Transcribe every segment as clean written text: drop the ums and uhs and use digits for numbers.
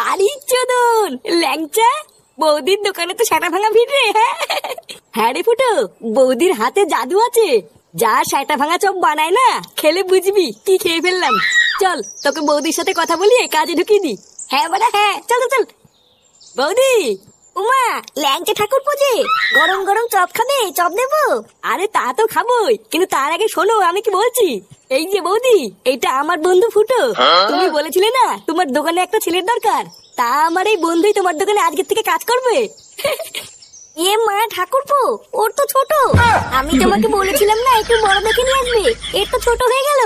আরে চোদন ল্যাংচা, বৌদির দোকানে তো সেটা ভাঙা ভিড় রে। হ্যাঁ রে ফুটো, বৌদির হাতে জাদু আছে। যা সেটা ভাঙা চপ বানায় না, খেলে বুঝবি কি খেয়ে ফেললাম। চল তোকে বৌদির সাথে কথা বলিয়ে কাজে ঢুকিয়ে দি। হ্যাঁ বাড়া হ্যাঁ, চল চল। বৌদি, উমা ল্যাংচা ঠাকুর পুজে গরম গরম চপ খাবে? চপ দেবো? আরে তা তো খাবোই, কিন্তু তার আগে শোনো আমি কি বলছি। এই যে বৌদি, এইটা আমার বন্ধু ফুটো। তুমি বলেছিলে না তোমার দোকানে একটা ছেলের দরকার, তা আমার এই বন্ধুই তোমার দোকানে আজকের থেকে কাজ করবে। এ মা ঠাকুরপো, ওর তো ছোট। আমি তোমাকে বলেছিলাম না একটু বড় দেখে নিয়ে আসবে, এর তো ছোট হয়ে গেল।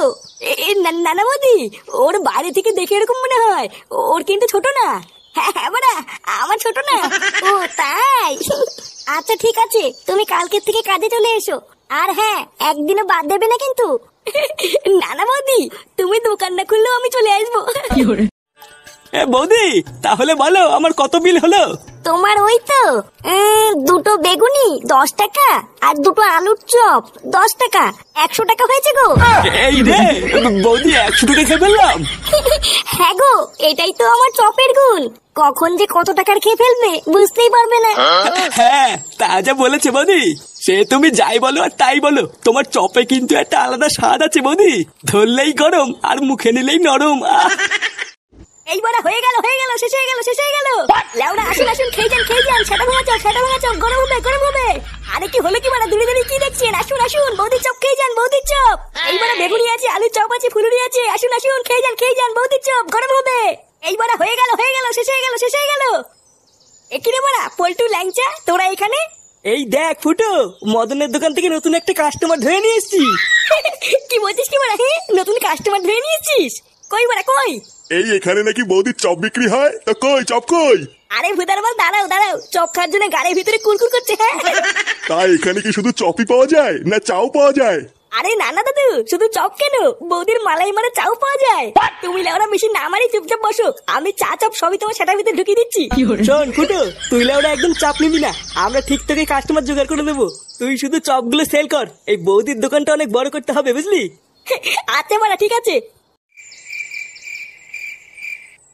না বৌদি, ওর বাইরে থেকে দেখে এরকম মনে হয়, ওর কিন্তু ছোট না। হ্যাঁ বাড়া, আমার ছোট না। ও তাই? আচ্ছা ঠিক আছে, তুমি কালকের থেকে কাজে চলে এসো। আর হ্যাঁ, একদিনও বাদ দেবে না কিন্তু। না বৌদি, তুমি দোকান না খুললেও আমি চলে আসবো। বৌদি তাহলে বলো আমার কত বিল হলো? তোমার ওই তো দুটো বেগুনি 10 টাকা, আর দুটো আলুর চপ 10 টাকা, 100 টাকা হয়েছে গো। এই রে বৌদি, 100 টাকা খেয়ে ফেললাম। হ্যাঁ গো, এটাই তো আমার চপের গুণ। কখন যে কত টাকার খেয়ে ফেলবে বুঝতেই পারবে না। হ্যাঁ তা যা বলেছে বৌদি, সে তুমি যাই বলো আর তাই বলো, তোমার চপে কিন্তু একটা আলাদা স্বাদ আছে বৌদি। ধরলেই গরম আর মুখে নিলেই নরম। এইবার হয়ে গেল শেষ হয়ে গেল। লেওড়া আসুন খেয়ে যান, সেটা ভাঙা চপ গরম হবে। আরে কি হলো কি বাড়া, দূরে কি দেখছেন? আসুন বৌদির চপ খেয়ে যান, বৌদির চপ। এইবার বেগুনি আছে, আলুর চপ আছে, ফুলুরি আছে। আসুন খেয়ে যান বৌদির চপ গরম হবে। এইবার হয়ে গেল শেষ হয়ে গেল। একিরে বাড়া পল্টু ল্যাংচা, তোরা এখানে? এই দেখ ফুটো, মদনের দোকান থেকে নতুন একটা কাস্টমার ধরে নিয়ে এসেছি। কি বলছিস কি বাড়া? নতুন কাস্টমার ধরে নিয়েছিস? কই বাড়া কই? এই এখানে নাকি বৌদির চপ বিক্রি হয়, তো কই চপ কই? আরে ভুদার বল, দাঁড়াও, চপ খাওয়ার জন্য গাড়ির ভিতরে কুরকুর করছে। হ্যাঁ তাই এখানে কি শুধু চপই পাওয়া যায় না চাও পাওয়া যায়? আরে না দাদু, শুধু চপ কেন, বৌদির মালাই মারা চাও পাওয়া যায়। তুমি লেওরা বেশি না মারি চুপচাপ বসো, আমি চা চপ সবই তোমার সেটার ভিতরে ঢুকিয়ে দিচ্ছি। শোন ফুটো, তুই লেওরা একদম চাপ নিবি না, আমরা ঠিক তোকে কাস্টমার জোগাড় করে দেবো। তুই শুধু চপগুলো সেল কর, এই বৌদির দোকানটা অনেক বড় করতে হবে বুঝলি। আচ্ছা বাড়া ঠিক আছে।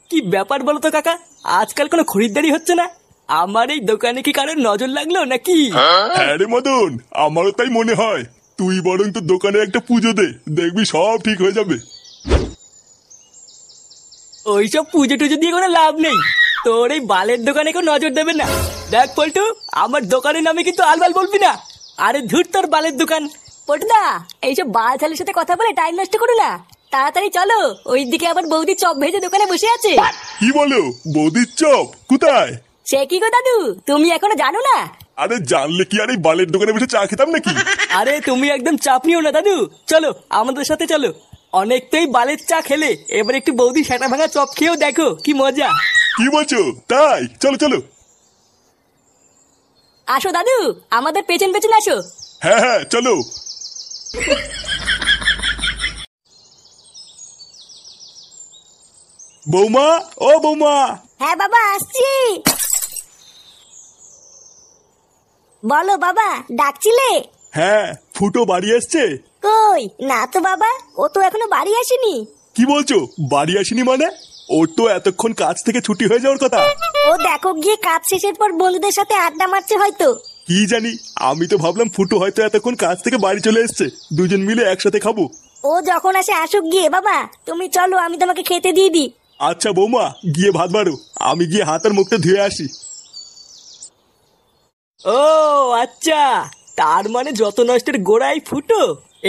কি ব্যাপার বলো তো কাকা, আজকাল কোনো খরিদ্দারি হচ্ছে না। আমার এই দোকানে কি কারোর নজর লাগলো নাকি? হ্যাঁ রে মদন, আমারও তাই মনে হয়। তুই বরং তো দোকানে একটা পুজো দে, দেখবি সব ঠিক হয়ে যাবে। ওইসব পুজো টুজো দিয়ে কোনো লাভ নেই, তোর এই বালের দোকানে কেউ নজর দেবে না। দেখ পল্টু, আমার দোকানের নামে কিন্তু আলবাল বলবি না। আরে ধুর তোর বালের দোকান। পটুদা, এইসব বাল ছালের সাথে কথা বলে টাইম নষ্ট করো না, তাড়াতাড়ি চলো। ওইদিকে আবার বৌদি চপ ভেজে দোকানে বসে আছে। কি বলো, বৌদির চপ কোথায়? সে কি গো দাদু, তুমি এখনো জানো না? আরে জানলে কি আর এই বালের দোকানে বসে চা খেতাম নাকি? আরে তুমি একদম চাপ নিও না দাদু, চলো আমাদের সাথে চলো। অনেক তো এই বালের চা খেলে, এবার একটু বৌদি সেটা ভাঙা চপ খেয়েও দেখো কি মজা। কি বলছো? তাই চলো চলো। আসো দাদু, আমাদের পেছন আসো। হ্যাঁ চলো। বৌমা, ও বৌমা। হ্যাঁ বাবা আসছি। বলো বাবা, ডাকছিলে? হ্যাঁ, ফুটো বাড়ি আসছে? কই না তো বাবা, ও তো এখনো বাড়ি আসেনি। কি বলছো, বাড়ি আসেনি মানে? ওর তো এতক্ষণ কাজ থেকে ছুটি হয়ে যাওয়ার কথা। ও দেখো গিয়ে কাজ শেষের পর বন্ধুদের সাথে আড্ডা মারছে হয়তো। কি জানি, আমি তো ভাবলাম ফুটো হয়তো এতক্ষণ কাজ থেকে বাড়ি চলে এসছে, দুজন মিলে একসাথে খাবো। ও যখন আসে আসুক গিয়ে, বাবা তুমি চলো আমি তোমাকে খেতে দিয়ে দিই। আচ্ছা বৌমা, গিয়ে ভাত বাড়ো, আমি গিয়ে হাত আর মুখটা ধুয়ে আসি। ও আচ্ছা, তার মানে যত নষ্টের গোড়াই ফুটো।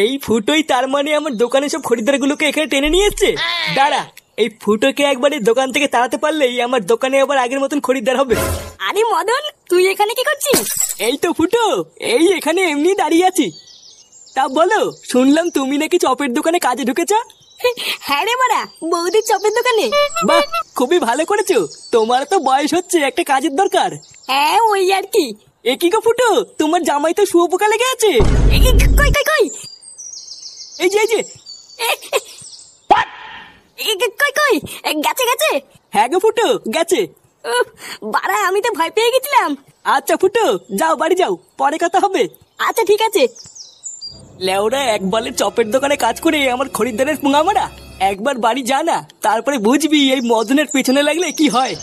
এই ফুটোই তার মানে আমার দোকানে সব খরিদ্দার গুলোকে এখানে টেনে নিয়ে এসছে। দাঁড়া, এই ফুটোকে একবার এই দোকান থেকে তাড়াতে পারলেই আমার দোকানে আবার আগের মতন খরিদ্দার হবে। আরে মদন, তুই এখানে কি করছিস? এই তো ফুটো, এই এখানে এমনি দাঁড়িয়ে আছি। তা বলো, শুনলাম তুমি নাকি চপের দোকানে কাজে ঢুকেছ? হ্যাঁ রে বাড়া, বৌদির চপের দোকানে। বাহ, খুবই ভালো করেছো। তোমার তো বয়স হচ্ছে, একটা কাজের দরকার। হ্যাঁ ওই আর কি। এ কি গো ফুটো, তোমার জামাই তো শুয়োপোকা লেগে আছে। কই কই কই, এই যে কই কই, গেছে। হ্যাঁ গো ফুটো, গেছে। বাড়া, আমি তো ভয় পেয়ে গেছিলাম। আচ্ছা ফুটো, যাও বাড়ি যাও, পরে কথা হবে। আচ্ছা ঠিক আছে। লেওরা এক বালের চপের দোকানে কাজ করে আমার খরিদ্দারের পুঙা মারা। একবার বাড়ি যা না, তারপরে বুঝবি এই মদনের পেছনে লাগলে কি হয়।